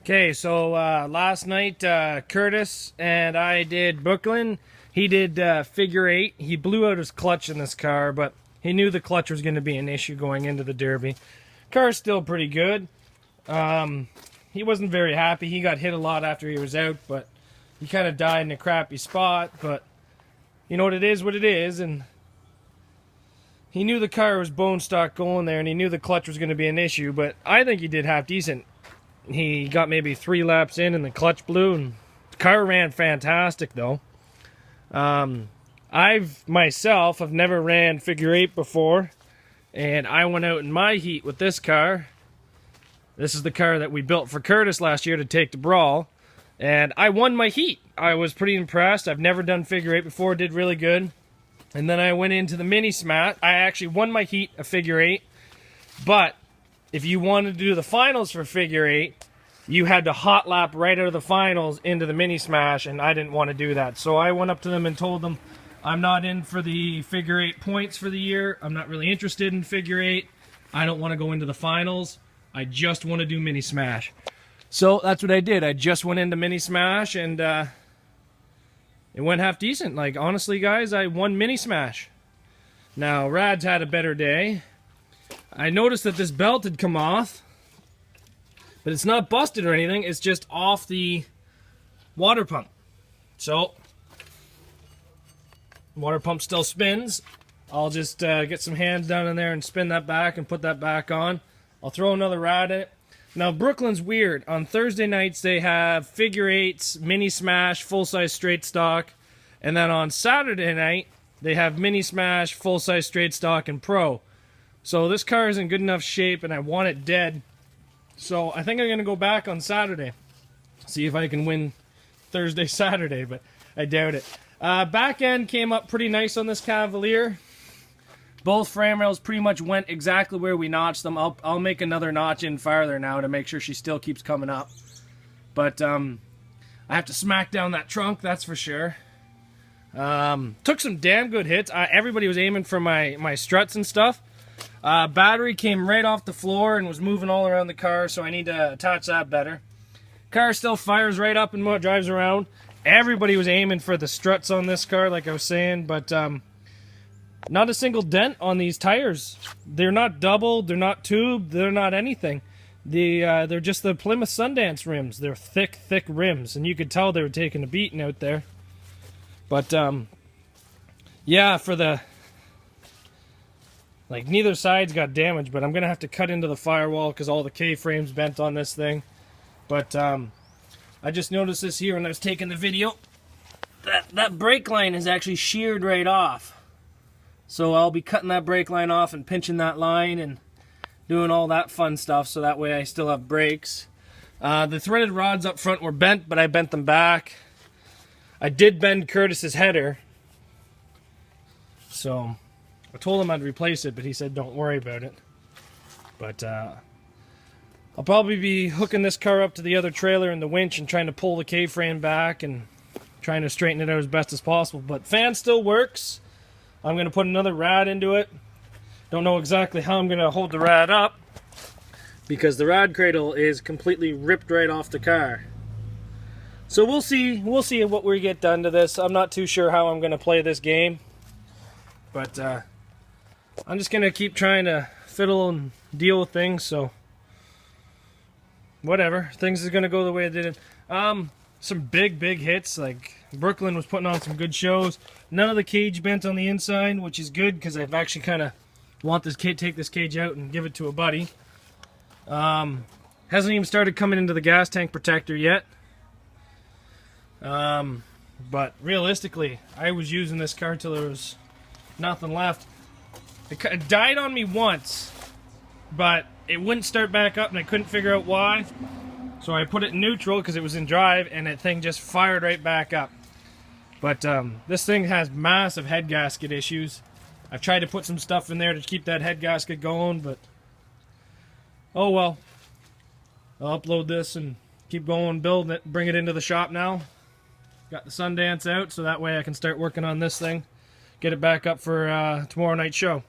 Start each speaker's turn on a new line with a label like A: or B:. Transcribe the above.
A: Okay, so last night Curtis and I did Brooklyn. He did figure eight. He blew out his clutch in this car, but he knew the clutch was going to be an issue going into the Derby. Car's still pretty good. He wasn't very happy. He got hit a lot after he was out, but he kind of died in a crappy spot. But you know what it is, and he knew the car was bone stock going there, and he knew the clutch was going to be an issue. But I think he did half decent. He got maybe 3 laps in and the clutch blew, and the car ran fantastic though. Myself have never ran figure eight before, and I went out in my heat with this car. This is the car that we built for Curtis last year to take to Brawl, and I won my heat. I was pretty impressed. I've never done figure eight before, did really good. And then I went into the mini smash. I actually won my heat of figure eight, but if you wanted to do the finals for figure eight, you had to hot lap right out of the finals into the mini smash, and I didn't want to do that. So I went up to them and told them, I'm not in for the figure eight points for the year. I'm not really interested in figure eight. I don't want to go into the finals. I just want to do mini smash. So that's what I did. I just went into mini smash, and it went half decent. Like, honestly, guys, I won mini smash. Now, Rad's had a better day. I noticed that this belt had come off, but it's not busted or anything. It's just off the water pump. So, water pump still spins. I'll just get some hands down in there and spin that back and put that back on. I'll throw another rad in it. Now, Brooklyn's weird. On Thursday nights, they have figure eights, mini smash, full-size straight stock. And then on Saturday night, they have mini smash, full-size straight stock, and pro. So this car is in good enough shape, and I want it dead. So I think I'm going to go back on Saturday. See if I can win Thursday, Saturday, but I doubt it. Back end came up pretty nice on this Cavalier. Both frame rails pretty much went exactly where we notched them. I'll make another notch in farther now to make sure she still keeps coming up. But I have to smack down that trunk, that's for sure. Took some damn good hits. Everybody was aiming for my struts and stuff. Battery came right off the floor and was moving all around the car, so I need to attach that better. Car still fires right up and drives around. Everybody was aiming for the struts on this car, like I was saying, but not a single dent on these tires. They're not doubled, they're not tubed, they're not anything. They're just the Plymouth Sundance rims. They're thick, thick rims, and you could tell they were taking a beating out there. But, yeah, for the... Like, neither side's got damage, but I'm going to have to cut into the firewall because all the K-frame's bent on this thing. But I just noticed this here when I was taking the video. That brake line is actually sheared right off. So I'll be cutting that brake line off and pinching that line and doing all that fun stuff so that way I still have brakes. The threaded rods up front were bent, but I bent them back. I did bend Curtis's header. So I told him I'd replace it, but he said don't worry about it. But I'll probably be hooking this car up to the other trailer in the winch and trying to pull the K-frame back and trying to straighten it out as best as possible. But fan still works. I'm going to put another rad into it. Don't know exactly how I'm going to hold the rad up because the rad cradle is completely ripped right off the car. So we'll see what we get done to this. I'm not too sure how I'm going to play this game. But I'm just going to keep trying to fiddle and deal with things, so whatever. Things are going to go the way they did. Some big hits, like Brooklyn was putting on some good shows. None of the cage bent on the inside, which is good because I've actually kind of want this take this cage out and give it to a buddy. Hasn't even started coming into the gas tank protector yet. But realistically, I was using this car till there was nothing left. It died on me once, but it wouldn't start back up and I couldn't figure out why. So I put it in neutral because it was in drive and that thing just fired right back up. But this thing has massive head gasket issues. I've tried to put some stuff in there to keep that head gasket going, but oh well. I'll upload this and keep going, building it, bring it into the shop now. Got the Sundance out so that way I can start working on this thing. Get it back up for tomorrow night's show.